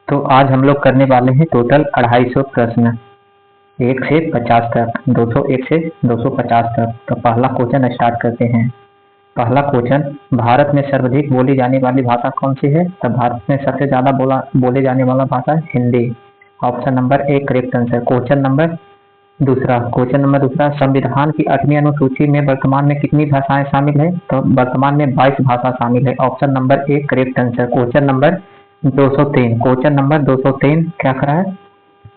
तो आज हम लोग करने वाले हैं टोटल 250 प्रश्न 1 से 50 तक 201 से 250 तक। तो पहला क्वेश्चन स्टार्ट करते हैं। पहला क्वेश्चन, भारत में सर्वाधिक बोली जाने वाली भाषा कौन सी है? तो भारत में सबसे ज़्यादा बोले जाने वाला भाषा Hindi. Option number A correct answer. Question number दूसरा, संविधान की 8वीं अनुसूची में वर्तमान में कितनी भाषाएं शामिल है? तो वर्तमान में 22 भाषा शामिल है। Option number A correct answer. Question number 203 क्या करा है?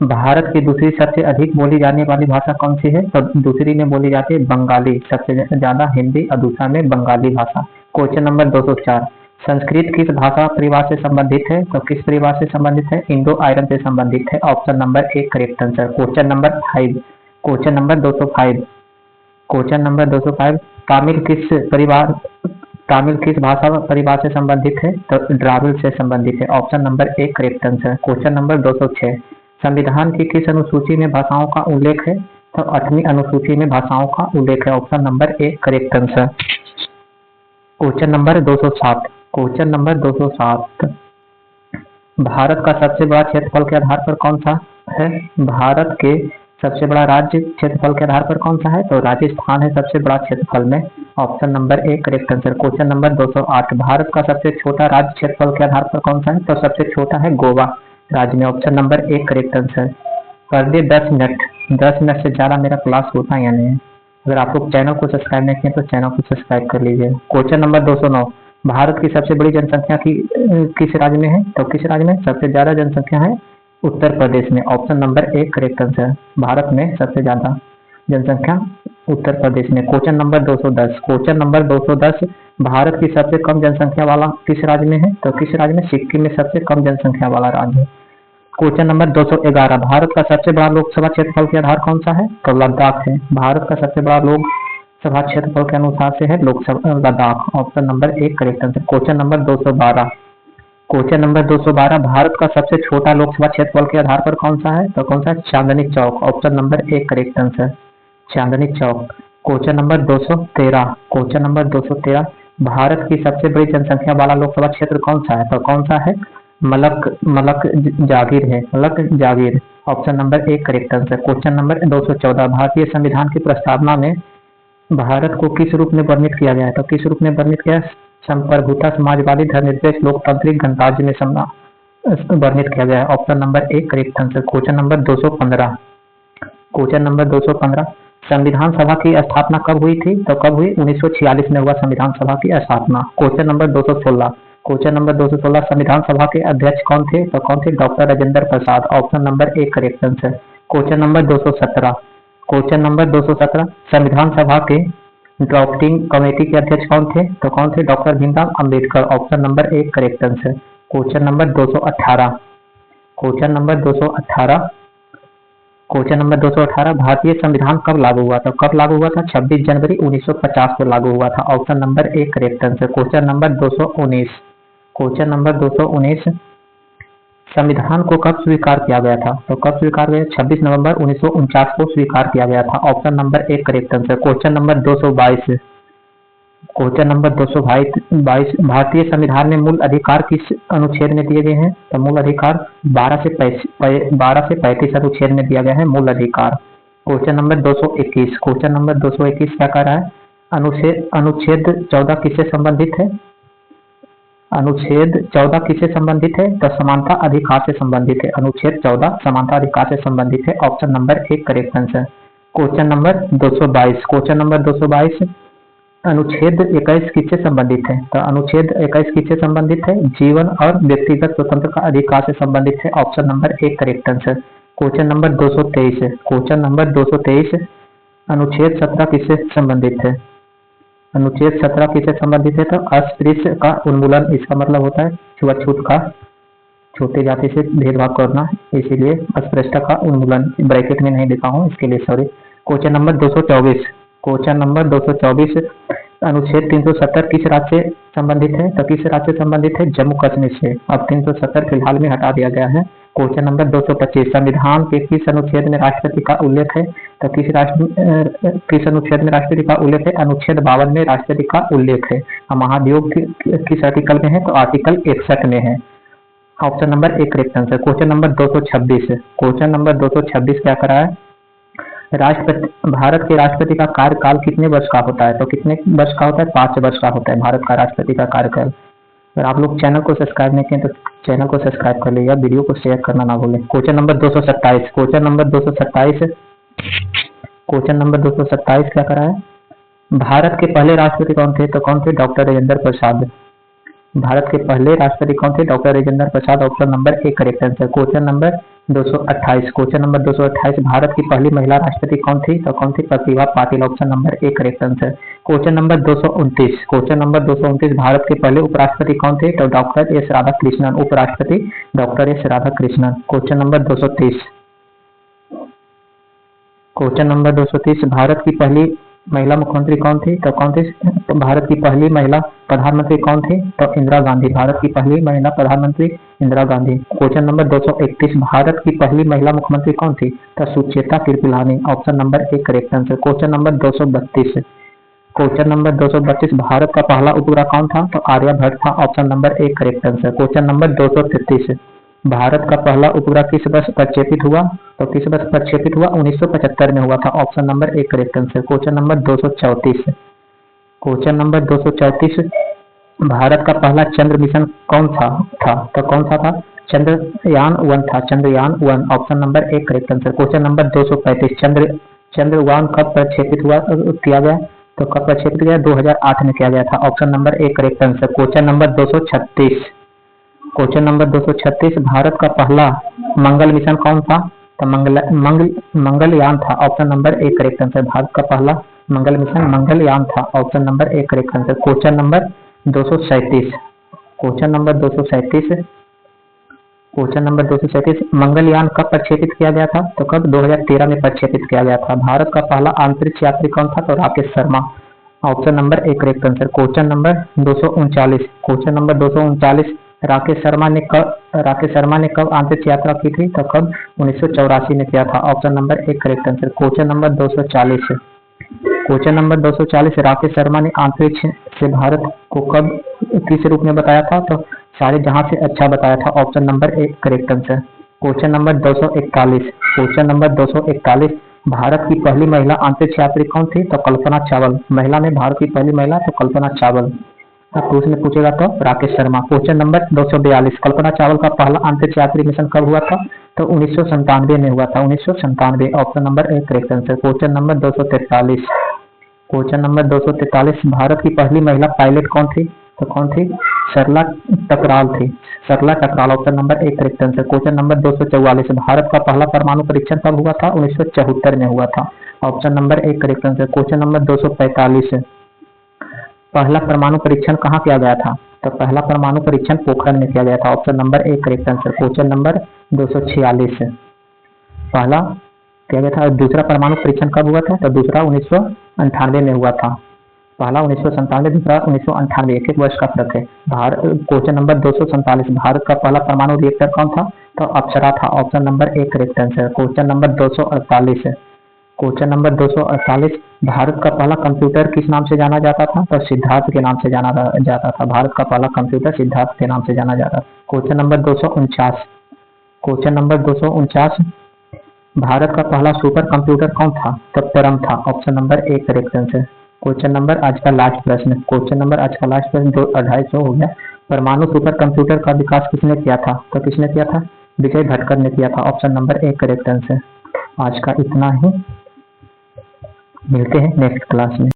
भारत की दूसरी सबसे अधिक बोली जाने वाली भाषा कौन सी है? तो दूसरी में बोली जाती है बंगाली, सबसे ज्यादा हिंदी और दूसरा में बंगाली भाषा। क्वेश्चन नंबर 204, संस्कृत किस भाषा परिवार से संबंधित है? तो किस परिवार से संबंधित है? इंडो आयरन से संबंधित है। Option number A correct answer. Question number 205, Tamil किस भाषा परिवार से संबंधित है? तो द्राविड़ से संबंधित है। Option number A correct answer. Question number 206, संविधान की किस अनुसूची में भाषाओं का उल्लेख है? तो 8वीं अनुसूची में भाषाओं का उल्लेख है। Option number A correct answer. Question number 207, Bharat का सबसे बड़ा क्षेत्रफल के आधार पर कौन सा है? भारत के सबसे बड़ा राज्य क्षेत्रफल के आधार पर कौन सा है? तो राजस्थान है सबसे बड़ा क्षेत्रफल में। Option number A correct answer. Question number 208, Bharat का सबसे छोटा राज्य क्षेत्रफल के आधार पर कौन सा है? तो सबसे छोटा है गोवा राज्य में। Option number A correct answer. Per day 10 minute से ज़्यादा मेरा क्लास होता है या नहीं? अगर आप लोग चैनल को सब्सक्राइब नहीं किए तो चैनल को सब्सक्राइब कर लीजिए। क्वेश्चन नंबर 209, भारत की सबसे बड़ी जनसंख्या किस राज्य में है? तो किस राज्य में सबसे ज़्यादा जनसंख्या है? उत्तर प्रदेश में। Option number A correct answer. Bharat में सबसे ज़्यादा जनसंख्या उत्तर प्रदेश में। क्वेश्चन नंबर 210, भारत की सबसे कम जनसंख्या वाला किस राज्य में है? तो किस राज्य में? सिक्किम में सबसे कम जनसंख्या वाला राज्य है। क्वेश्चन नंबर 211, भारत का सबसे बड़ा लोकसभा क्षेत्रफल के आधार कौन सा है? तो लद्दाख है। भारत का सबसे बड़ा लोकसभा क्षेत्रफल के अनुसार से है Lok Sabha Ladakh. Option number A correct answer. Question number 212, Bharat का सबसे छोटा लोकसभा क्षेत्रफल के आधार पर कौन सा है? तो कौन सा? Chandni Chowk. Option number A correct answer, Chandni Chowk. Question number 213, Bharat की सबसे बड़ी जनसंख्या वाला लोकसभा क्षेत्र कौन सा है? तो कौन सा है? Malak Jagir. Option number A correct answer. Question number 214, भारतीय संविधान की प्रस्तावना में भारत को किस रूप में वर्णित किया गया है? तो किस रूप में वर्णित किया? संप्रभुता, समाजवादी, धर्मनिरपेक्ष, लोकतांत्रिक गणराज्य में वर्णित किया गया है। Option number A correct answer. Question number 215, संविधान सभा की स्थापना कब हुई थी? तो कब हुई? 1946 में हुआ संविधान सभा की स्थापना। क्वेश्चन नंबर 216, संविधान सभा के अध्यक्ष कौन थे? तो कौन थे? Doctor Rajendra Prasad. Option number A correct answer. Question number 217, संविधान सभा के ड्राफ्टिंग कमेटी के अध्यक्ष कौन थे? तो कौन थे? Doctor Bhimrao Ambedkar. Option number A correct answer. Question number 218, भारतीय संविधान कब लागू हुआ था? 26 जनवरी 1950 को लागू हुआ था। Option number A correct answer. Question number 219, संविधान को कब स्वीकार किया गया था? तो कब स्वीकार गया? 26 नवंबर 1949 को स्वीकार किया गया था। Option number A correct answer. Question number 222, भारतीय संविधान में मूल अधिकार किस अनुच्छेद में दिए गए हैं? तो मूल अधिकार 12 से 35 अनुच्छेद में दिया गया है मूल अधिकार। क्वेश्चन नंबर 221, क्या कह रहा है? अनुच्छेद 14 किससे संबंधित है? अनुच्छेद 14 किससे संबंधित है? तो समानता अधिकार से संबंधित है। अनुच्छेद 14 समानता अधिकार से संबंधित है। Option number A correct answer. Question number 222, अनुच्छेद 21 किससे संबंधित है? तो अनुच्छेद 21 किससे संबंधित है? जीवन और व्यक्तिगत स्वतंत्रता का अधिकार से संबंधित है। Option number A correct answer. Question number 223, अनुच्छेद 17 किससे संबंधित है? अनुच्छेद 17 किससे संबंधित है? तो अस्पृश्य का उन्मूलन। इसका मतलब होता है छुआछूत का, छोटे जाति से भेदभाव करना, इसीलिए अस्पृश्यता का उन्मूलन। ब्रैकेट में नहीं लिखा हूँ, इसके लिए सॉरी। क्वेश्चन नंबर 224, अनुच्छेद 370 किस राज्य से संबंधित है? तो किस राज्य से संबंधित है? जम्मू कश्मीर से। अब 370 फिलहाल में हटा दिया गया है। क्वेश्चन नंबर 225, संविधान के किस अनुच्छेद में राष्ट्रपति का उल्लेख है? तो किस अनुच्छेद में राष्ट्रपति का उल्लेख है? अनुच्छेद 52 में राष्ट्रपति का उल्लेख है। महाभियोग किस आर्टिकल में है? तो आर्टिकल 61 में है। Option number A correct answer. Question number 226 है। क्वेश्चन नंबर 226 क्या करा है? राष्ट्रपति, भारत के राष्ट्रपति का कार्यकाल कितने वर्ष का होता है? तो कितने वर्ष का होता है? 5 वर्ष का होता है भारत का राष्ट्रपति का कार्यकाल। अगर आप लोग चैनल को सब्सक्राइब नहीं किए तो चैनल को सब्सक्राइब कर लीजिएगा, वीडियो को शेयर करना ना भूलें। Question number 227। Question number 227 question number 227 क्या करा है? भारत के पहले राष्ट्रपति कौन थे? तो कौन थे? डॉक्टर राजेंद्र प्रसाद। भारत के पहले राष्ट्रपति कौन थे? Doctor Rajendra Prasad. Option number A correct answer. Question number 228। Question number 228 Bharat की पहली महिला राष्ट्रपति कौन थी? तो कौन थी? Pratibha Patil. Option number A correct answer. Question number 229। Question number 229 Bharat के पहले उपराष्ट्रपति कौन थे? तो डॉक्टर एस राधाकृष्णन। उपराष्ट्रपति doctor S Radhakrishnan. Question number 230। Question number 230 Bharat की पहली महिला मुख्यमंत्री कौन थी? तो कौन थी? तो भारत की पहली महिला प्रधानमंत्री कौन थी? तो इंदिरा गांधी। भारत की पहली महिला प्रधानमंत्री इंदिरा गांधी। क्वेश्चन नंबर 231 भारत की पहली महिला मुख्यमंत्री कौन थी? तो Sucheta Kripalani. Option number A correct answer. Question number 232। Question number 232 Bharat का पहला उपग्रह कौन था? तो आर्यभट्ट था। Option number A correct answer. Question number 233 Bharat का पहला उपग्रह किस वर्ष प्रक्षेपित हुआ? तो किस वर्ष प्रक्षेपित हुआ? 1975 में हुआ था। Option number A correct answer. Question number 234। Question number 234 Bharat का पहला चंद्र मिशन कौन था? तो कौन सा था? चंद्रयान-1 था। चंद्रयान-1। Option number A correct answer. Question number 235 Chandrayaan कब प्रक्षेपित हुआ किया गया? तो कब प्रक्षेपित किया? 2008 में किया गया था। Option number A correct answer. Question number 236। Question number 236 Bharat का पहला मंगल मिशन कौन था? तो मंगलयान था। Option number A correct answer. Bharat का पहला मंगल मिशन मंगलयान था। Option number A correct answer. Question number 237। Question number 237 question number 237 Mangalyaan कब प्रक्षेपित किया गया था? तो कब? 2013 में प्रक्षेपित किया गया था। भारत का पहला अंतरिक्ष यात्री कौन था? तो Rakesh Sharma. Option number A correct answer. Question number 239। Question number 239 Rakesh Sharma ने कब अंतरिक्ष यात्रा की थी? तो कब? 1984 में किया था। Option number A correct answer. Question number 240। Question number 240 Rakesh Sharma ने अंतरिक्ष से भारत को कब किस रूप में बताया था? तो सारे जहां से अच्छा बताया था। Option number A correct answer. Question number 241। Question number 241 Bharat की पहली महिला अंतरिक्ष यात्री कौन थी? तो कल्पना चावल। महिला में भारत की पहली महिला तो कल्पना चावल। अब प्रश्न पूछेगा तो राकेश शर्मा। क्वेश्चन नंबर 242 कल्पना चावल का पहला अंतरिक्ष यात्री मिशन कब हुआ था? तो 1997 में हुआ था। 1997। Option number A correct answer. Question number 243। Question number 243 Bharat की पहली महिला पायलट कौन थी? तो कौन थी? सरला टकराल थी। Sarla Thakral. Option number A correct answer. Question number 244 Bharat का पहला परमाणु परीक्षण कब हुआ था? 1974 में हुआ था। Option number A correct answer. Question number 245 पहला परमाणु परीक्षण कहाँ किया गया था? तो पहला परमाणु परीक्षण पोखरण में किया गया था। Option number A correct answer. Question number 246 पहला किया गया था। दूसरा परमाणु परीक्षण कब हुआ था? तो दूसरा 1998 में हुआ था। पहला 1997, दूसरा 1998। एक वर्ष का फर्क है। क्वेश्चन नंबर 247 भारत का पहला परमाणु रिएक्टर कौन था? तो अप्सरा था। Option number A correct answer. Question number 248 question number 248 Bharat का पहला कंप्यूटर किस नाम से जाना जाता था? तो सिद्धार्थ के नाम से जाना जाता था। भारत का पहला कंप्यूटर सिद्धार्थ के नाम से जाना जाता था। Question number 249 question number 249 Bharat का पहला सुपर कंप्यूटर कौन था? तो परम था। Option number A correct answer. Question number आज का लास्ट प्रश्न। क्वेश्चन नंबर आज का लास्ट प्रश्न 250 हो गया। परमाणु सुपर कंप्यूटर का विकास किसने किया था? तो किसने किया था? विजय भटकर ने किया था। Option number A correct answer. आज का इतना ही, मिलते हैं नेक्स्ट क्लास में।